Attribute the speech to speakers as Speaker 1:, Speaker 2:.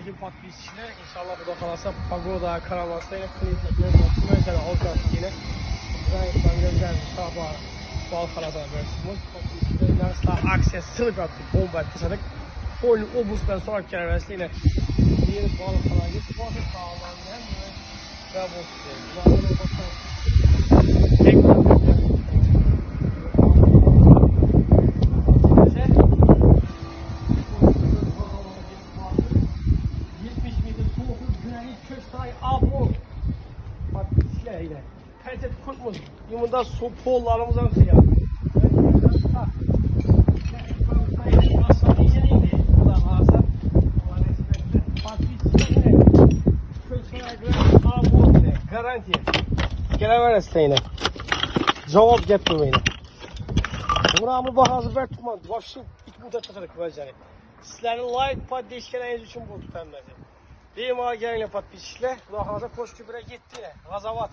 Speaker 1: Selamünaleyküm patlayıcılar. İnşallah bu da kalasa pagoda, karamasayla kliple görüyorsunuz. Mesela olacak yine. Ben gözler sabah bal kalada versiyonumuz. Patlayıcılarından sağ aksiye sınıf yaptık. Bomba etkisadık. Oyun obustan sonraki kerevesi yine bir bal kalada git. Bu arada sağlanan ve bu Pencet kurtmuz. Yumunda su pollarımızdan kıyar. Garanti. Gelen isteğine. Cevap getirmeyin. Buramı bahazı ver tutmadı. Vapşı ilk müddet tutarak vereceğim. Sizlerin like pad değişkeneniz için bu tutanmazı. Deyim ağa gelinle pad biçişle. Burakınıza koşku bire gitti. Gazavat.